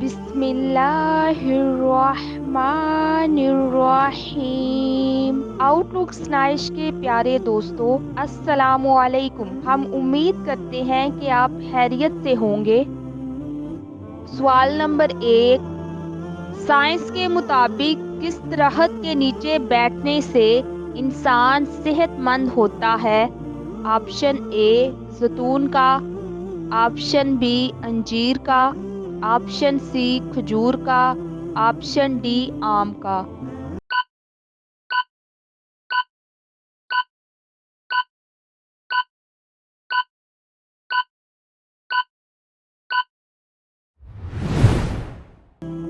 بسم اللہ الرحمن الرحیم۔ آؤٹ لک سنائش کے پیارے دوستو، السلام علیکم۔ ہم امید کرتے ہیں کہ آپ خیریت سے ہوں گے۔ سوال نمبر 1، سائنس کے مطابق کس درخت کے نیچے بیٹھنے سے انسان صحت مند ہوتا ہے؟ آپشن اے زیتون کا، آپشن بی انجیر کا، آپشن سی کھجور کا، آپشن ڈی آم کا۔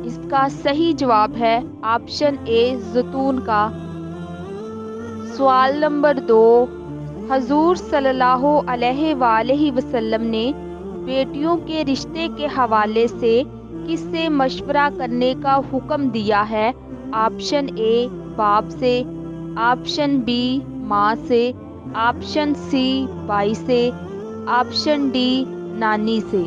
اس کا صحیح جواب ہے آپشن اے زیتون کا۔ سوال نمبر 2، حضور صلی اللہ علیہ وآلہ وسلم نے بیٹیوں کے رشتے کے حوالے سے کس سے مشورہ کرنے کا حکم دیا ہے؟ آپشن اے باپ سے، آپشن بی ماں سے، آپشن سی بھائی سے، آپشن ڈی نانی سے۔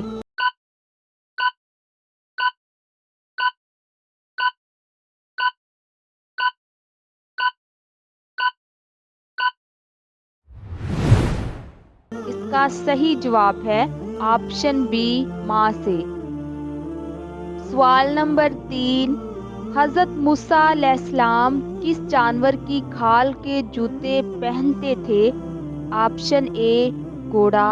اس کا صحیح جواب ہے آپشن بی ماں سے۔ سوال نمبر 3، حضرت موسیٰ علیہ السلام کس جانور کی کھال کے جوتے پہنتے تھے؟ آپشن اے گھوڑا،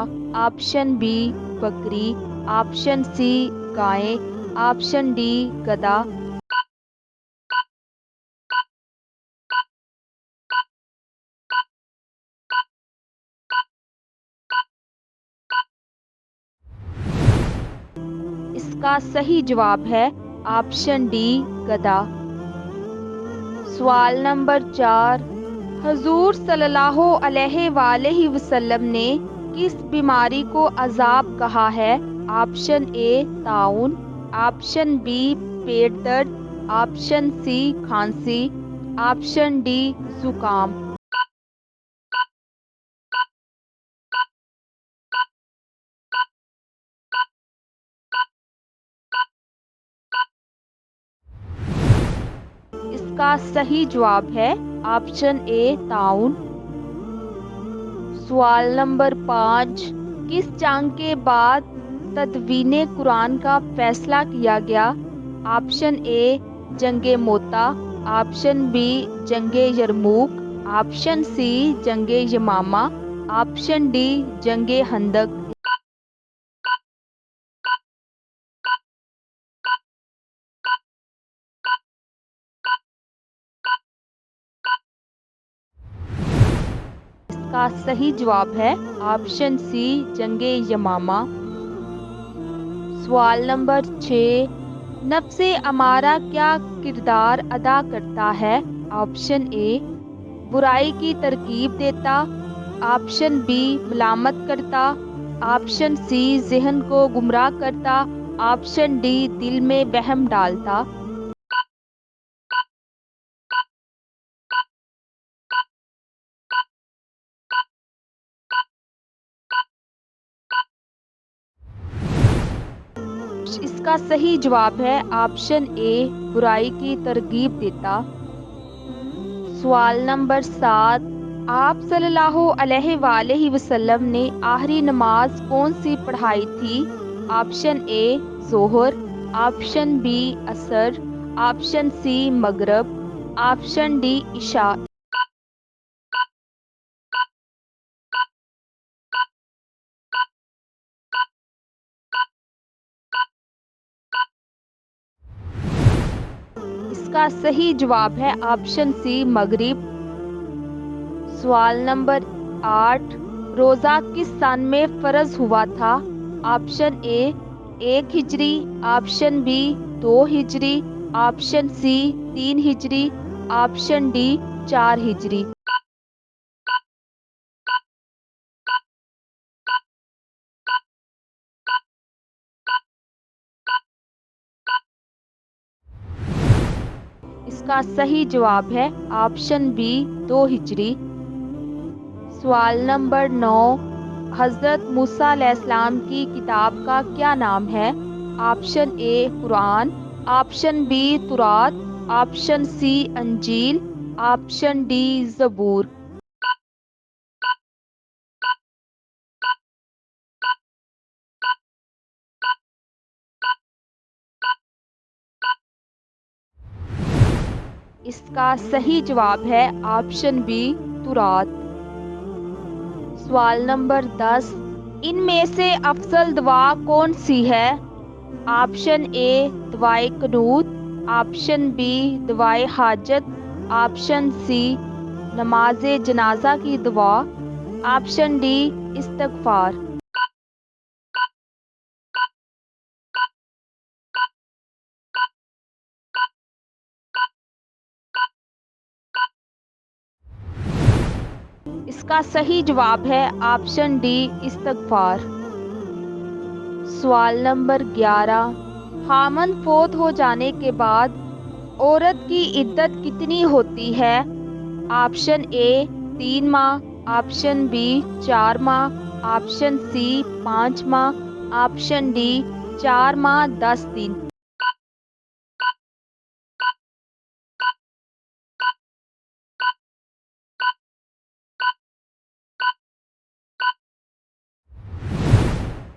آپشن بی بکری، آپشن سی گائے، آپشن ڈی گدھا۔ اس کا صحیح جواب ہے آپشن ڈی گدھا۔ سوال نمبر 4، حضور صلی اللہ علیہ وآلہ وسلم نے کس بیماری کو عذاب کہا ہے؟ آپشن اے طاعون، آپشن بی پیٹ درد، آپشن سی کھانسی، آپشن ڈی زکام۔ اس کا صحیح جواب ہے آپشن اے طاعون۔ سوال نمبر 5، کس جنگ کے بعد تدوین قرآن کا فیصلہ کیا گیا؟ آپشن اے جنگ موتا، آپشن بی جنگ یرموک، آپشن سی جنگ یمامہ، آپشن ڈی جنگ خندق۔ اس کا صحیح جواب ہے آپشن سی جنگ یمامہ۔ سوال نمبر 6، نفس امارہ کیا کردار ادا کرتا ہے؟ آپشن اے برائی کی ترغیب دیتا، آپشن بی ملامت کرتا، آپشن سی ذہن کو گمراہ کرتا، آپشن ڈی دل میں وہم ڈالتا۔ اس کا صحیح جواب ہے آپشن اے برائی کی ترغیب دیتا۔ سوال نمبر 7، آپ صلی اللہ علیہ وآلہ وسلم نے آخری نماز کون سی پڑھائی تھی؟ آپشن اے ظہر، آپشن بی عصر، آپشن سی مغرب، آپشن ڈی عشاء۔ اس کا صحیح جواب ہے آپشن سی مغرب۔ سوال نمبر 8، روزہ کس سن میں فرض ہوا تھا؟ آپشن اے 1 ہجری، آپشن بی 2 ہجری، آپشن سی 3 ہجری، آپشن ڈی 4 ہجری۔ اس کا صحیح جواب ہے آپشن بی 2 ہجری۔ سوال نمبر 9، حضرت موسیٰ علیہ السلام کی کتاب کا کیا نام ہے؟ آپشن اے قرآن، آپشن بی تورات، آپشن سی انجیل، آپشن ڈی زبور۔ اس کا صحیح جواب ہے آپشن بی تورات۔ سوال نمبر 10، ان میں سے افضل دعا کون سی ہے؟ آپشن اے دعائے قنوت، آپشن بی دعائے حاجت، آپشن سی نماز جنازہ کی دعا، آپشن ڈی استغفار۔ اس کا صحیح جواب ہے آپشن ڈی استغفار۔ سوال نمبر 11، خامند فوت ہو جانے کے بعد عورت کی عدت کتنی ہوتی ہے؟ آپشن اے 3 ماہ، آپشن بی 4 ماہ، آپشن سی 5 ماہ، آپشن ڈی 4 ماہ 10 دن۔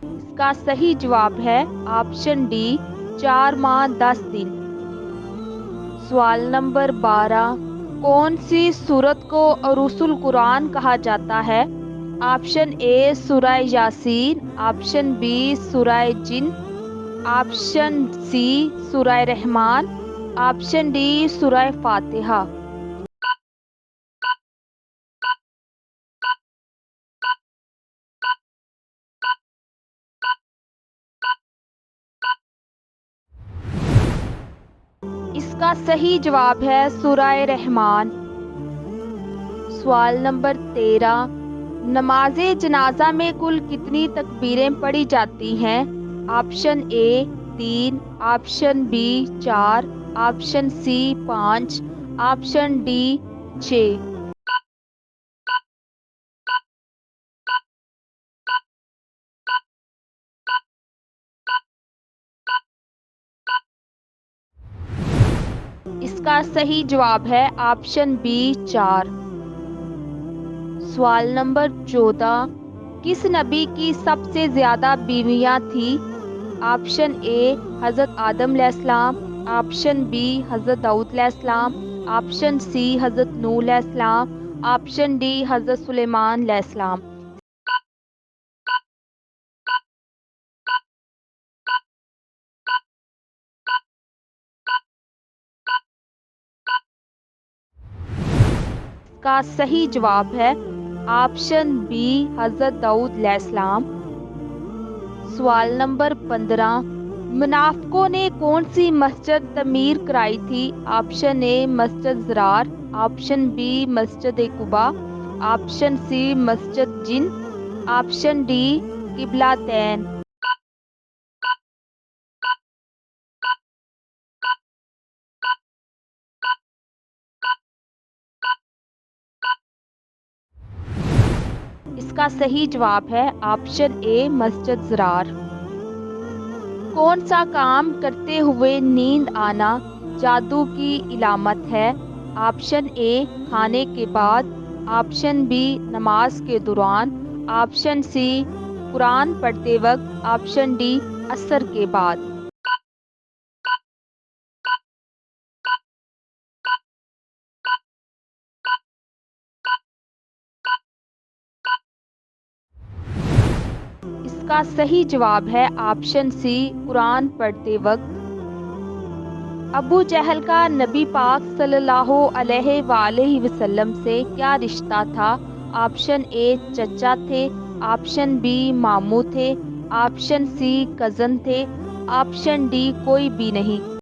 اس کا صحیح جواب ہے آپشن ڈی 4 ماہ 10 دن۔ سوال نمبر 12، کون سی سورت کو عروس القرآن کہا جاتا ہے؟ آپشن اے سورہ یاسین، آپشن بی سورہ جن، آپشن سی سورہ رحمان، آپشن ڈی سورہ فاتحہ۔ اس کا صحیح جواب ہے سورہ رحمان۔ سوال نمبر 13، نماز جنازہ میں کل کتنی تکبیریں پڑھی جاتی ہیں؟ Option A 3، option B 4، option C 5، option D 6۔ اس کا صحیح جواب ہے آپشن بی 4۔ سوال نمبر 14، کس نبی کی سب سے زیادہ بیویاں تھیں؟ آپشن اے حضرت آدم علیہ السلام، آپشن بی حضرت داؤد علیہ السلام، آپشن سی حضرت نوح علیہ السلام، آپشن ڈی حضرت سلیمان علیہ السلام۔ کا صحیح جواب ہے آپشن بی حضرت داؤد علیہ السلام۔ سوال نمبر 15، منافقوں نے کون سی مسجد تعمیر کرائی تھی؟ آپشن اے مسجد ضرار، آپشن بی مسجد قباء، آپشن سی مسجد جن، آپشن ڈی قبلتین۔ اس کا صحیح جواب ہے آپشن اے مسجد ضرار۔ کون سا کام کرتے ہوئے نیند آنا جادو کی علامت ہے؟ آپشن اے کھانے کے بعد، آپشن بی نماز کے دوران، آپشن سی قرآن پڑھتے وقت، آپشن ڈی عصر کے بعد۔ اس کا صحیح جواب ہے آپشن سی قرآن پڑھتے وقت۔ ابو جہل کا نبی پاک صلی اللہ علیہ وآلہ وسلم سے کیا رشتہ تھا؟ آپشن اے چچا تھے، آپشن بی ماموں تھے، آپشن سی کزن تھے، آپشن ڈی کوئی بھی نہیں۔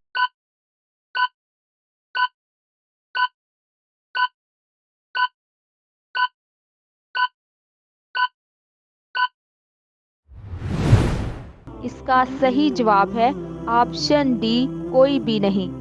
اس کا صحیح جواب ہے آپشن ڈی کوئی بھی نہیں۔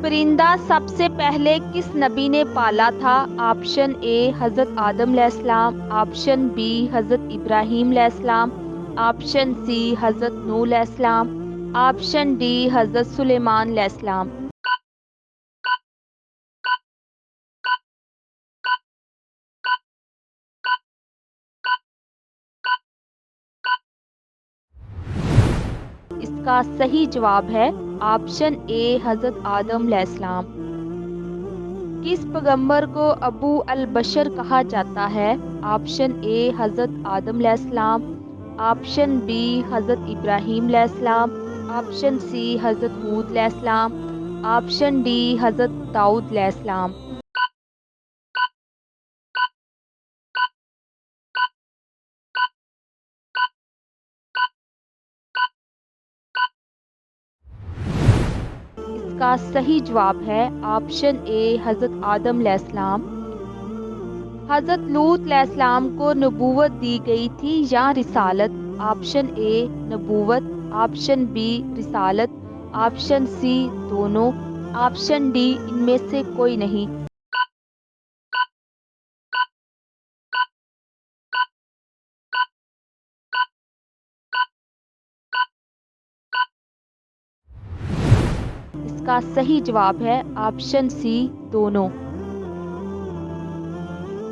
پرندہ سب سے پہلے کس نبی نے پالا تھا؟ آپشن اے حضرت آدم علیہ السلام، آپشن بی حضرت ابراہیم علیہ السلام، آپشن سی حضرت نوح علیہ السلام، آپشن ڈی حضرت سلیمان علیہ السلام۔ اس کا صحیح جواب ہے آپشن اے حضرت آدم علیہ السلام۔ کس پیغمبر کو ابو البشر کہا جاتا ہے؟ آپشن اے حضرت آدم علیہ السلام، آپشن بی حضرت ابراہیم علیہ السلام، آپشن سی حضرت ہود علیہ السلام، آپشن ڈی حضرت داؤد علیہ السلام۔ اس کا صحیح جواب ہے آپشن اے حضرت آدم علیہ السلام۔ حضرت لوط علیہ السلام کو نبوت دی گئی تھی یا رسالت؟ آپشن اے نبوت، آپشن بی رسالت، آپشن سی دونوں، آپشن ڈی ان میں سے کوئی نہیں۔ اس کا صحیح جواب ہے آپشن سی دونوں۔